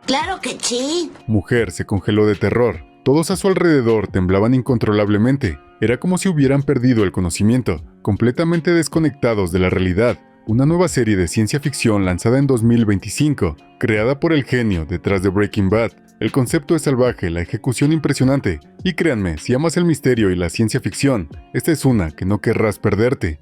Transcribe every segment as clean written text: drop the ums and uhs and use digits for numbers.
Claro que sí. Mujer se congeló de terror. Todos a su alrededor temblaban incontrolablemente. Era como si hubieran perdido el conocimiento, completamente desconectados de la realidad. Una nueva serie de ciencia ficción lanzada en 2025, creada por el genio detrás de Breaking Bad. El concepto es salvaje, la ejecución impresionante. Y créanme, si amas el misterio y la ciencia ficción, esta es una que no querrás perderte.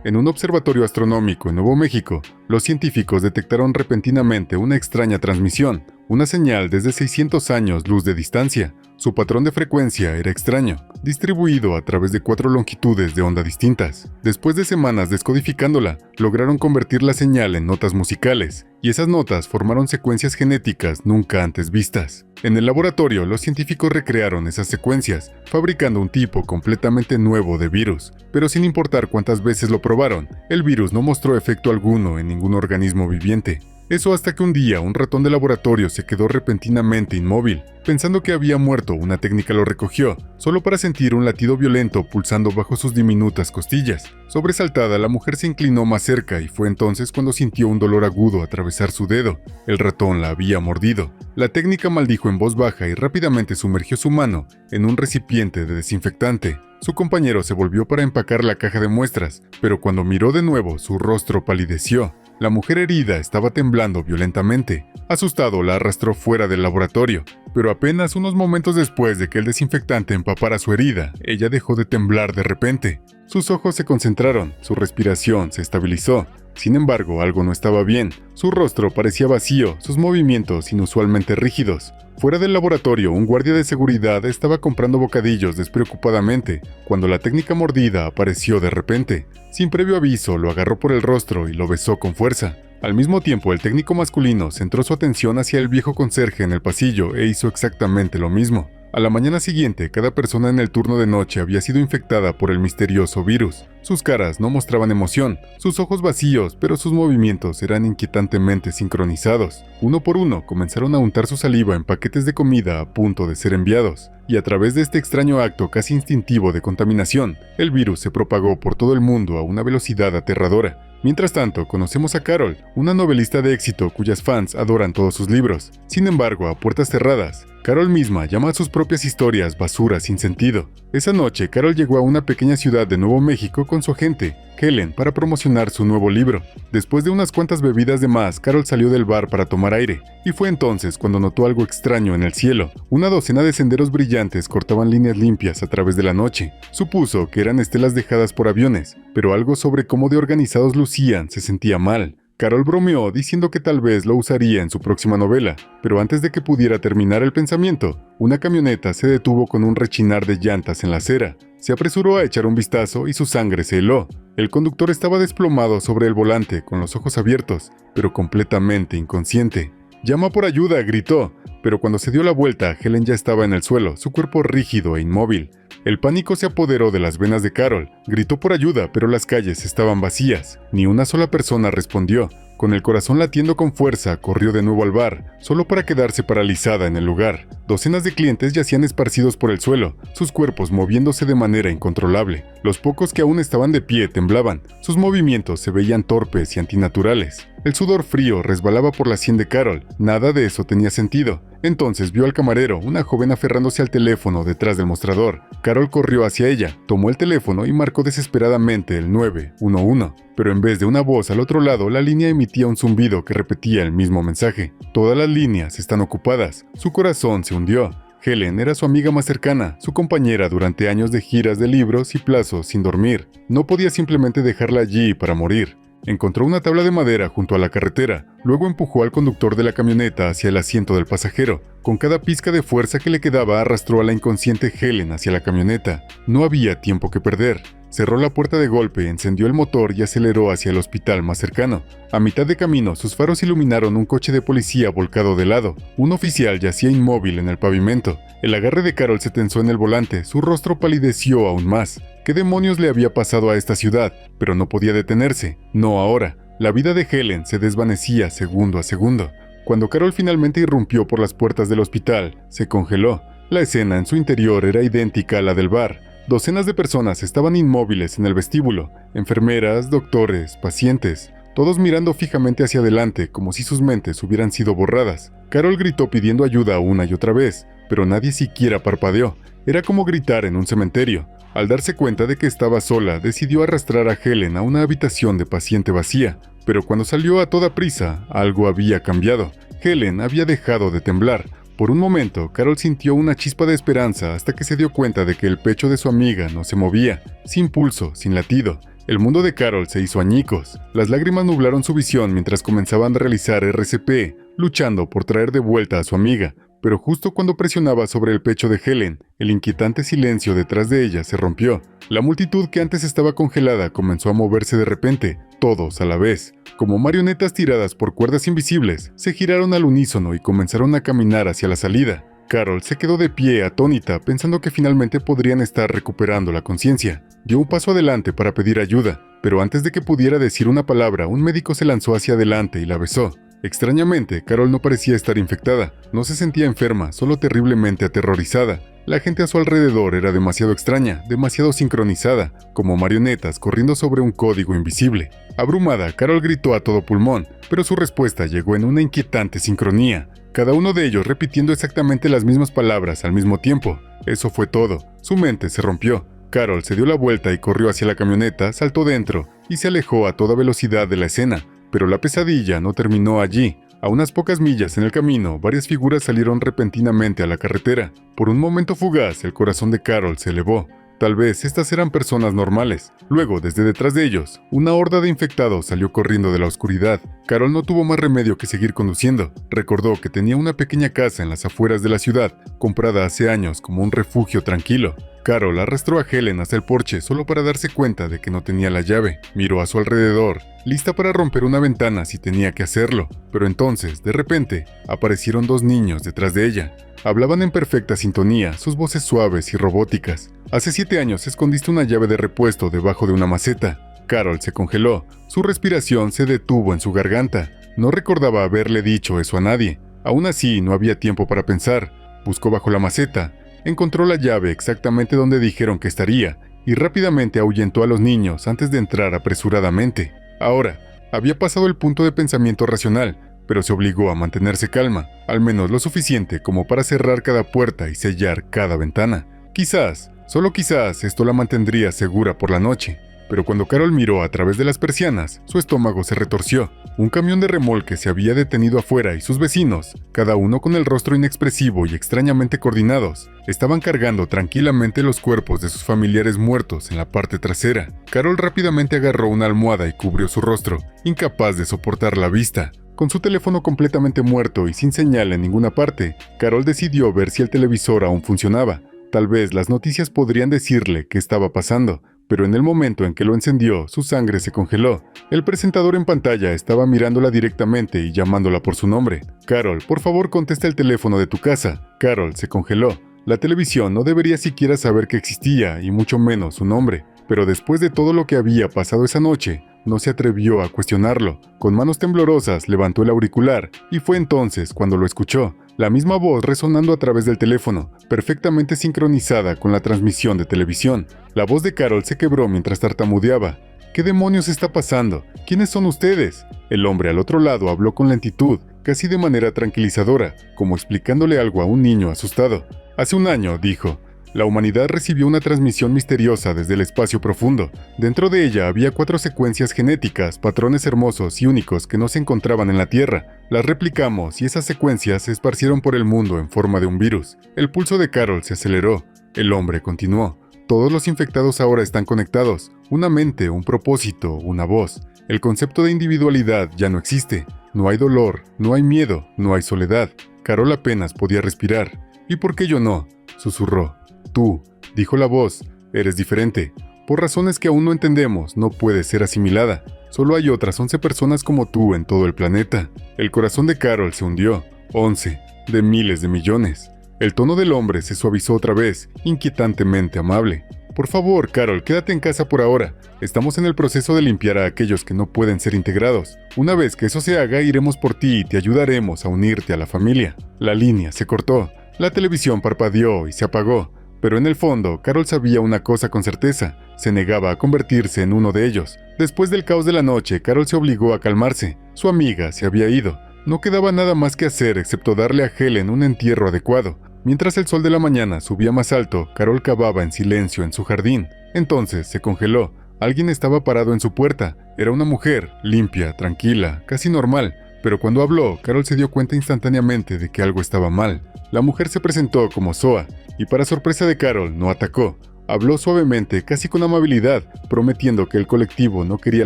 En un observatorio astronómico en Nuevo México, los científicos detectaron repentinamente una extraña transmisión, una señal desde 600 años luz de distancia. Su patrón de frecuencia era extraño, distribuido a través de 4 longitudes de onda distintas. Después de semanas descodificándola, lograron convertir la señal en notas musicales, y esas notas formaron secuencias genéticas nunca antes vistas. En el laboratorio, los científicos recrearon esas secuencias, fabricando un tipo completamente nuevo de virus. Pero sin importar cuántas veces lo probaron, el virus no mostró efecto alguno en ningún organismo viviente. Eso hasta que un día un ratón de laboratorio se quedó repentinamente inmóvil. Pensando que había muerto, una técnica lo recogió, solo para sentir un latido violento pulsando bajo sus diminutas costillas. Sobresaltada, la mujer se inclinó más cerca y fue entonces cuando sintió un dolor agudo atravesar su dedo. El ratón la había mordido. La técnica maldijo en voz baja y rápidamente sumergió su mano en un recipiente de desinfectante. Su compañero se volvió para empacar la caja de muestras, pero cuando miró de nuevo, su rostro palideció. La mujer herida estaba temblando violentamente. Asustado, la arrastró fuera del laboratorio, pero apenas unos momentos después de que el desinfectante empapara su herida, ella dejó de temblar de repente. Sus ojos se concentraron, su respiración se estabilizó. Sin embargo, algo no estaba bien. Su rostro parecía vacío, sus movimientos inusualmente rígidos. Fuera del laboratorio, un guardia de seguridad estaba comprando bocadillos despreocupadamente, cuando la técnica mordida apareció de repente. Sin previo aviso, lo agarró por el rostro y lo besó con fuerza. Al mismo tiempo, el técnico masculino centró su atención hacia el viejo conserje en el pasillo e hizo exactamente lo mismo. A la mañana siguiente, cada persona en el turno de noche había sido infectada por el misterioso virus. Sus caras no mostraban emoción, sus ojos vacíos, pero sus movimientos eran inquietantemente sincronizados. Uno por uno comenzaron a untar su saliva en paquetes de comida a punto de ser enviados. Y a través de este extraño acto casi instintivo de contaminación, el virus se propagó por todo el mundo a una velocidad aterradora. Mientras tanto, conocemos a Carol, una novelista de éxito cuyas fans adoran todos sus libros. Sin embargo, a puertas cerradas, Carol misma llama a sus propias historias basura sin sentido. Esa noche, Carol llegó a una pequeña ciudad de Nuevo México con su agente, Helen, para promocionar su nuevo libro. Después de unas cuantas bebidas de más, Carol salió del bar para tomar aire, y fue entonces cuando notó algo extraño en el cielo. Una docena de senderos brillantes cortaban líneas limpias a través de la noche. Supuso que eran estelas dejadas por aviones, pero algo sobre cómo de organizados lucían se sentía mal. Carol bromeó diciendo que tal vez lo usaría en su próxima novela, pero antes de que pudiera terminar el pensamiento, una camioneta se detuvo con un rechinar de llantas en la acera. Se apresuró a echar un vistazo y su sangre se heló. El conductor estaba desplomado sobre el volante, con los ojos abiertos, pero completamente inconsciente. «¡Llama por ayuda!», gritó, pero cuando se dio la vuelta, Helen ya estaba en el suelo, su cuerpo rígido e inmóvil. El pánico se apoderó de las venas de Carol. Gritó por ayuda, pero las calles estaban vacías. Ni una sola persona respondió. Con el corazón latiendo con fuerza, corrió de nuevo al bar, solo para quedarse paralizada en el lugar. Docenas de clientes yacían esparcidos por el suelo, sus cuerpos moviéndose de manera incontrolable. Los pocos que aún estaban de pie temblaban, sus movimientos se veían torpes y antinaturales. El sudor frío resbalaba por la sien de Carol, nada de eso tenía sentido. Entonces vio al camarero, una joven aferrándose al teléfono detrás del mostrador. Carol corrió hacia ella, tomó el teléfono y marcó desesperadamente el 911. Pero en vez de una voz al otro lado, la línea emitía un zumbido que repetía el mismo mensaje. Todas las líneas están ocupadas. Su corazón se hundió. Helen era su amiga más cercana, su compañera durante años de giras de libros y plazos sin dormir. No podía simplemente dejarla allí para morir. Encontró una tabla de madera junto a la carretera, luego empujó al conductor de la camioneta hacia el asiento del pasajero. Con cada pizca de fuerza que le quedaba arrastró a la inconsciente Helen hacia la camioneta. No había tiempo que perder. Cerró la puerta de golpe, encendió el motor y aceleró hacia el hospital más cercano. A mitad de camino, sus faros iluminaron un coche de policía volcado de lado. Un oficial yacía inmóvil en el pavimento. El agarre de Carol se tensó en el volante, su rostro palideció aún más. ¿Qué demonios le había pasado a esta ciudad? Pero no podía detenerse. No ahora. La vida de Helen se desvanecía segundo a segundo. Cuando Carol finalmente irrumpió por las puertas del hospital, se congeló. La escena en su interior era idéntica a la del bar. Docenas de personas estaban inmóviles en el vestíbulo. Enfermeras, doctores, pacientes. todos mirando fijamente hacia adelante como si sus mentes hubieran sido borradas. Carol gritó pidiendo ayuda una y otra vez, pero nadie siquiera parpadeó. Era como gritar en un cementerio. Al darse cuenta de que estaba sola, decidió arrastrar a Helen a una habitación de paciente vacía, pero cuando salió a toda prisa, algo había cambiado. Helen había dejado de temblar. Por un momento, Carol sintió una chispa de esperanza hasta que se dio cuenta de que el pecho de su amiga no se movía, sin pulso, sin latido. El mundo de Carol se hizo añicos. Las lágrimas nublaron su visión mientras comenzaban a realizar RCP, luchando por traer de vuelta a su amiga. Pero justo cuando presionaba sobre el pecho de Helen, el inquietante silencio detrás de ella se rompió. La multitud que antes estaba congelada comenzó a moverse de repente, todos a la vez. Como marionetas tiradas por cuerdas invisibles, se giraron al unísono y comenzaron a caminar hacia la salida. Carol se quedó de pie atónita, pensando que finalmente podrían estar recuperando la conciencia. Dio un paso adelante para pedir ayuda, pero antes de que pudiera decir una palabra, un médico se lanzó hacia adelante y la besó. Extrañamente, Carol no parecía estar infectada, no se sentía enferma, solo terriblemente aterrorizada. La gente a su alrededor era demasiado extraña, demasiado sincronizada, como marionetas corriendo sobre un código invisible. Abrumada, Carol gritó a todo pulmón, pero su respuesta llegó en una inquietante sincronía. Cada uno de ellos repitiendo exactamente las mismas palabras al mismo tiempo. Eso fue todo. Su mente se rompió. Carol se dio la vuelta y corrió hacia la camioneta, saltó dentro y se alejó a toda velocidad de la escena. Pero la pesadilla no terminó allí. A unas pocas millas en el camino, varias figuras salieron repentinamente a la carretera. Por un momento fugaz, el corazón de Carol se elevó. Tal vez estas eran personas normales. Luego, desde detrás de ellos, una horda de infectados salió corriendo de la oscuridad. Carol no tuvo más remedio que seguir conduciendo. Recordó que tenía una pequeña casa en las afueras de la ciudad, comprada hace años como un refugio tranquilo. Carol arrastró a Helen hasta el porche solo para darse cuenta de que no tenía la llave. Miró a su alrededor, lista para romper una ventana si tenía que hacerlo. Pero entonces, de repente, aparecieron dos niños detrás de ella. Hablaban en perfecta sintonía, sus voces suaves y robóticas. Hace 7 años escondiste una llave de repuesto debajo de una maceta. Carol se congeló. Su respiración se detuvo en su garganta. No recordaba haberle dicho eso a nadie. Aún así, no había tiempo para pensar. Buscó bajo la maceta. Encontró la llave exactamente donde dijeron que estaría, y rápidamente ahuyentó a los niños antes de entrar apresuradamente. Ahora, había pasado el punto de pensamiento racional, pero se obligó a mantenerse calma, al menos lo suficiente como para cerrar cada puerta y sellar cada ventana. Quizás, solo quizás, esto la mantendría segura por la noche. Pero cuando Carol miró a través de las persianas, su estómago se retorció. Un camión de remolque se había detenido afuera y sus vecinos, cada uno con el rostro inexpresivo y extrañamente coordinados, estaban cargando tranquilamente los cuerpos de sus familiares muertos en la parte trasera. Carol rápidamente agarró una almohada y cubrió su rostro, incapaz de soportar la vista. Con su teléfono completamente muerto y sin señal en ninguna parte, Carol decidió ver si el televisor aún funcionaba. Tal vez las noticias podrían decirle qué estaba pasando. Pero en el momento en que lo encendió, su sangre se congeló. El presentador en pantalla estaba mirándola directamente y llamándola por su nombre. Carol, por favor contesta el teléfono de tu casa. Carol se congeló. La televisión no debería siquiera saber que existía, y mucho menos su nombre. Pero después de todo lo que había pasado esa noche, no se atrevió a cuestionarlo. Con manos temblorosas levantó el auricular, y fue entonces cuando lo escuchó. La misma voz resonando a través del teléfono, perfectamente sincronizada con la transmisión de televisión. La voz de Carol se quebró mientras tartamudeaba. ¿Qué demonios está pasando? ¿Quiénes son ustedes? El hombre al otro lado habló con lentitud, casi de manera tranquilizadora, como explicándole algo a un niño asustado. Hace un año, dijo, la humanidad recibió una transmisión misteriosa desde el espacio profundo. Dentro de ella había 4 secuencias genéticas, patrones hermosos y únicos que no se encontraban en la Tierra. Las replicamos y esas secuencias se esparcieron por el mundo en forma de un virus. El pulso de Carol se aceleró. El hombre continuó. Todos los infectados ahora están conectados. Una mente, un propósito, una voz. El concepto de individualidad ya no existe. No hay dolor, no hay miedo, no hay soledad. Carol apenas podía respirar. ¿Y por qué yo no?, susurró. Tú, dijo la voz, eres diferente. Por razones que aún no entendemos, no puedes ser asimilada. Solo hay otras 11 personas como tú en todo el planeta. El corazón de Carol se hundió. 11, de miles de millones. El tono del hombre se suavizó otra vez, inquietantemente amable. Por favor, Carol, quédate en casa por ahora. Estamos en el proceso de limpiar a aquellos que no pueden ser integrados. Una vez que eso se haga, iremos por ti y te ayudaremos a unirte a la familia. La línea se cortó. La televisión parpadeó y se apagó. Pero en el fondo, Carol sabía una cosa con certeza: se negaba a convertirse en uno de ellos. Después del caos de la noche, Carol se obligó a calmarse. Su amiga se había ido. No quedaba nada más que hacer excepto darle a Helen un entierro adecuado. Mientras el sol de la mañana subía más alto, Carol cavaba en silencio en su jardín. Entonces se congeló. Alguien estaba parado en su puerta. Era una mujer, limpia, tranquila, casi normal. Pero cuando habló, Carol se dio cuenta instantáneamente de que algo estaba mal. La mujer se presentó como Zoa, y para sorpresa de Carol, no atacó. Habló suavemente, casi con amabilidad, prometiendo que el colectivo no quería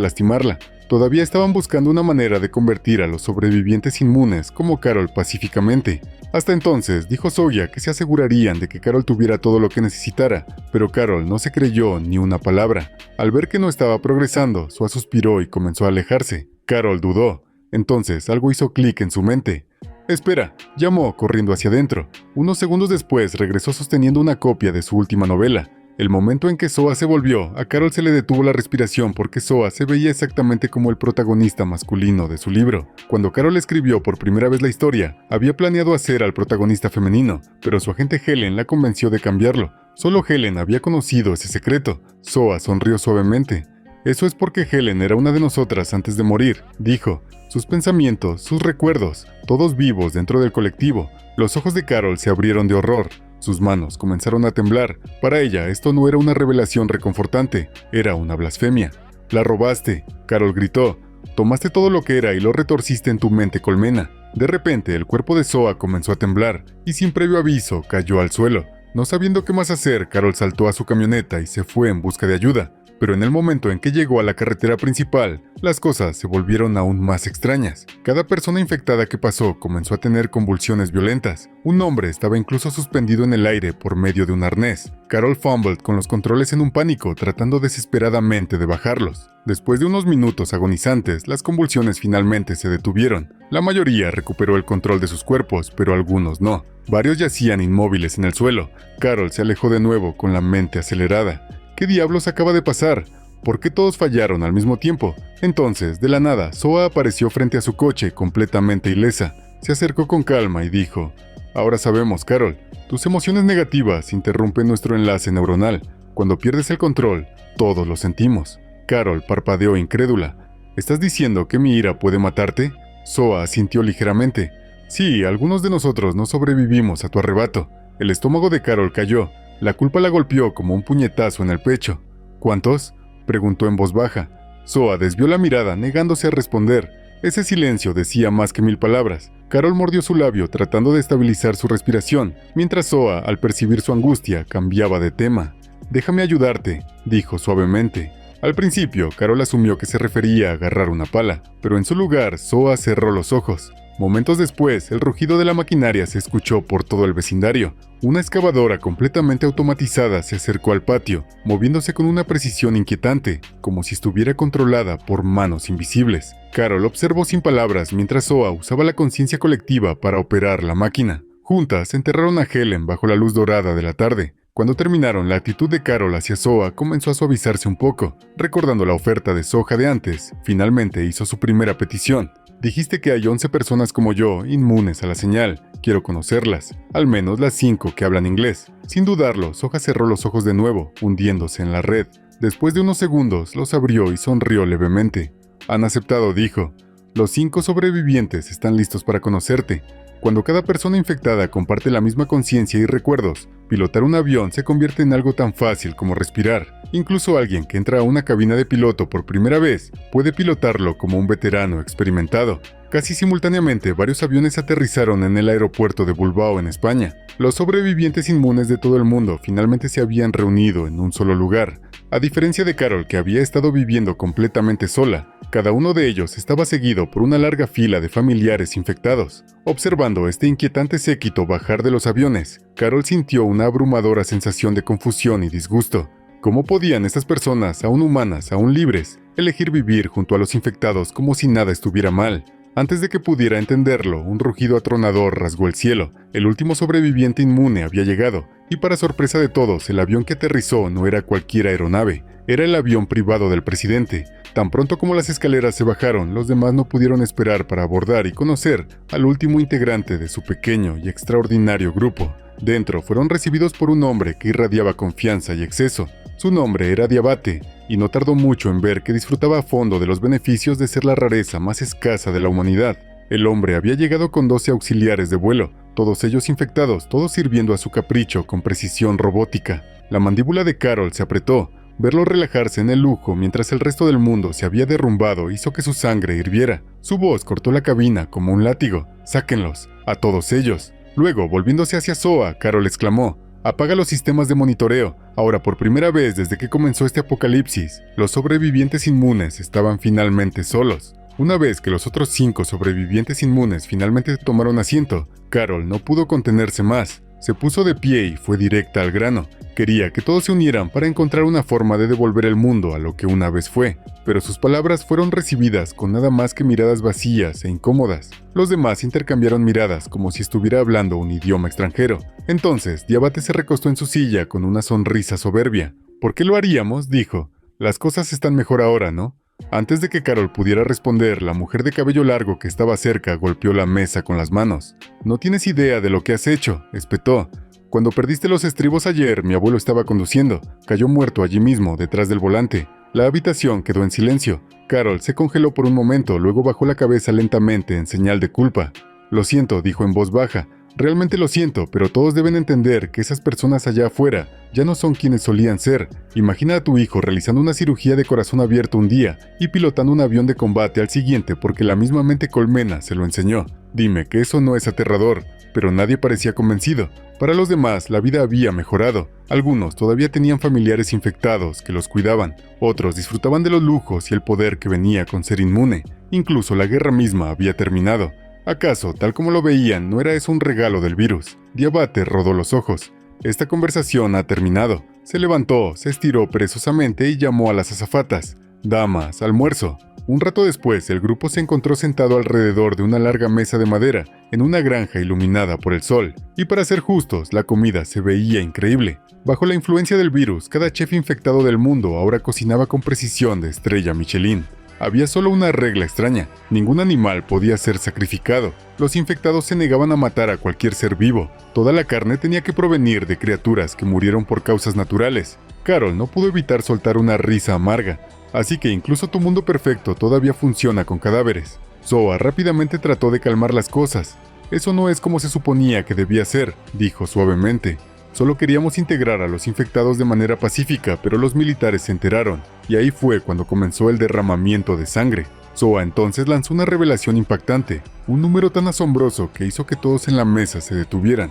lastimarla. Todavía estaban buscando una manera de convertir a los sobrevivientes inmunes como Carol pacíficamente. Hasta entonces, dijo Zoya que se asegurarían de que Carol tuviera todo lo que necesitara, pero Carol no se creyó ni una palabra. Al ver que no estaba progresando, Zoa suspiró y comenzó a alejarse. Carol dudó. Entonces algo hizo clic en su mente. «Espera», llamó corriendo hacia adentro. Unos segundos después regresó sosteniendo una copia de su última novela. El momento en que Zoa se volvió, a Carol se le detuvo la respiración porque Zoa se veía exactamente como el protagonista masculino de su libro. Cuando Carol escribió por primera vez la historia, había planeado hacer al protagonista femenino, pero su agente Helen la convenció de cambiarlo. Solo Helen había conocido ese secreto. Zoa sonrió suavemente. «Eso es porque Helen era una de nosotras antes de morir», dijo. Sus pensamientos, sus recuerdos, todos vivos dentro del colectivo. Los ojos de Carol se abrieron de horror. Sus manos comenzaron a temblar. Para ella, esto no era una revelación reconfortante, era una blasfemia. «La robaste», Carol gritó. «Tomaste todo lo que era y lo retorciste en tu mente colmena». De repente, el cuerpo de Zoa comenzó a temblar, y sin previo aviso, cayó al suelo. No sabiendo qué más hacer, Carol saltó a su camioneta y se fue en busca de ayuda. Pero en el momento en que llegó a la carretera principal, las cosas se volvieron aún más extrañas. Cada persona infectada que pasó comenzó a tener convulsiones violentas. Un hombre estaba incluso suspendido en el aire por medio de un arnés. Carol fumbled con los controles en un pánico, tratando desesperadamente de bajarlos. Después de unos minutos agonizantes, las convulsiones finalmente se detuvieron. La mayoría recuperó el control de sus cuerpos, pero algunos no. Varios yacían inmóviles en el suelo. Carol se alejó de nuevo con la mente acelerada. ¿Qué diablos acaba de pasar? ¿Por qué todos fallaron al mismo tiempo? Entonces, de la nada, Zoa apareció frente a su coche, completamente ilesa. Se acercó con calma y dijo: «Ahora sabemos, Carol, tus emociones negativas interrumpen nuestro enlace neuronal. Cuando pierdes el control, todos lo sentimos». Carol parpadeó incrédula. «¿Estás diciendo que mi ira puede matarte?» Zoa asintió ligeramente. «Sí, algunos de nosotros no sobrevivimos a tu arrebato». El estómago de Carol cayó. La culpa la golpeó como un puñetazo en el pecho. «¿Cuántos?», preguntó en voz baja. Zoa desvió la mirada, negándose a responder. Ese silencio decía más que 1000 palabras. Carol mordió su labio, tratando de estabilizar su respiración, mientras Zoa, al percibir su angustia, cambiaba de tema. «Déjame ayudarte», dijo suavemente. Al principio, Carol asumió que se refería a agarrar una pala, pero en su lugar, Zoa cerró los ojos. Momentos después, el rugido de la maquinaria se escuchó por todo el vecindario. Una excavadora completamente automatizada se acercó al patio, moviéndose con una precisión inquietante, como si estuviera controlada por manos invisibles. Carol observó sin palabras mientras Zoa usaba la conciencia colectiva para operar la máquina. Juntas enterraron a Helen bajo la luz dorada de la tarde. Cuando terminaron, la actitud de Carol hacia Zoa comenzó a suavizarse un poco. Recordando la oferta de soja de antes, finalmente hizo su primera petición. «Dijiste que hay 11 personas como yo, inmunes a la señal. Quiero conocerlas. Al menos las 5 que hablan inglés». Sin dudarlo, Soja cerró los ojos de nuevo, hundiéndose en la red. Después de unos segundos, los abrió y sonrió levemente. «Han aceptado», dijo. «Los 5 sobrevivientes están listos para conocerte». Cuando cada persona infectada comparte la misma conciencia y recuerdos, pilotar un avión se convierte en algo tan fácil como respirar. Incluso alguien que entra a una cabina de piloto por primera vez puede pilotarlo como un veterano experimentado. Casi simultáneamente, varios aviones aterrizaron en el aeropuerto de Bilbao, en España. Los sobrevivientes inmunes de todo el mundo finalmente se habían reunido en un solo lugar. A diferencia de Carol, que había estado viviendo completamente sola, cada uno de ellos estaba seguido por una larga fila de familiares infectados. Observando este inquietante séquito bajar de los aviones, Carol sintió una abrumadora sensación de confusión y disgusto. ¿Cómo podían estas personas, aún humanas, aún libres, elegir vivir junto a los infectados como si nada estuviera mal? Antes de que pudiera entenderlo, un rugido atronador rasgó el cielo. El último sobreviviente inmune había llegado, y para sorpresa de todos, el avión que aterrizó no era cualquier aeronave, era el avión privado del presidente. Tan pronto como las escaleras se bajaron, los demás no pudieron esperar para abordar y conocer al último integrante de su pequeño y extraordinario grupo. Dentro fueron recibidos por un hombre que irradiaba confianza y exceso. Su nombre era Diabate, y no tardó mucho en ver que disfrutaba a fondo de los beneficios de ser la rareza más escasa de la humanidad. El hombre había llegado con 12 auxiliares de vuelo, todos ellos infectados, todos sirviendo a su capricho con precisión robótica. La mandíbula de Carol se apretó. Verlo relajarse en el lujo mientras el resto del mundo se había derrumbado hizo que su sangre hirviera. Su voz cortó la cabina como un látigo. ¡Sáquenlos! ¡A todos ellos! Luego, volviéndose hacia Zoa, Carol exclamó: «Apaga los sistemas de monitoreo. Ahora, por primera vez desde que comenzó este apocalipsis, los sobrevivientes inmunes estaban finalmente solos». Una vez que los otros 5 sobrevivientes inmunes finalmente tomaron asiento, Carol no pudo contenerse más. Se puso de pie y fue directa al grano. Quería que todos se unieran para encontrar una forma de devolver el mundo a lo que una vez fue, pero sus palabras fueron recibidas con nada más que miradas vacías e incómodas. Los demás intercambiaron miradas como si estuviera hablando un idioma extranjero. Entonces, Diabate se recostó en su silla con una sonrisa soberbia. «¿Por qué lo haríamos?», dijo. «Las cosas están mejor ahora, ¿no?». Antes de que Carol pudiera responder, la mujer de cabello largo que estaba cerca golpeó la mesa con las manos. «No tienes idea de lo que has hecho», espetó. «Cuando perdiste los estribos ayer, mi abuelo estaba conduciendo. Cayó muerto allí mismo, detrás del volante». La habitación quedó en silencio. Carol se congeló por un momento, luego bajó la cabeza lentamente en señal de culpa. «Lo siento», dijo en voz baja. «Realmente lo siento, pero todos deben entender que esas personas allá afuera ya no son quienes solían ser. Imagina a tu hijo realizando una cirugía de corazón abierto un día y pilotando un avión de combate al siguiente porque la misma mente colmena se lo enseñó. Dime que eso no es aterrador». Pero nadie parecía convencido. Para los demás, la vida había mejorado. Algunos todavía tenían familiares infectados que los cuidaban. Otros disfrutaban de los lujos y el poder que venía con ser inmune. Incluso la guerra misma había terminado. ¿Acaso, tal como lo veían, no era eso un regalo del virus? Diabate rodó los ojos. «Esta conversación ha terminado». Se levantó, se estiró perezosamente y llamó a las azafatas. «Damas, almuerzo». Un rato después, el grupo se encontró sentado alrededor de una larga mesa de madera, en una granja iluminada por el sol. Y para ser justos, la comida se veía increíble. Bajo la influencia del virus, cada chef infectado del mundo ahora cocinaba con precisión de estrella Michelin. Había solo una regla extraña: ningún animal podía ser sacrificado. Los infectados se negaban a matar a cualquier ser vivo. Toda la carne tenía que provenir de criaturas que murieron por causas naturales. Carol no pudo evitar soltar una risa amarga. «Así que incluso tu mundo perfecto todavía funciona con cadáveres». Zoa rápidamente trató de calmar las cosas. «Eso no es como se suponía que debía ser», dijo suavemente. «Solo queríamos integrar a los infectados de manera pacífica, pero los militares se enteraron, y ahí fue cuando comenzó el derramamiento de sangre». Zoa entonces lanzó una revelación impactante, un número tan asombroso que hizo que todos en la mesa se detuvieran.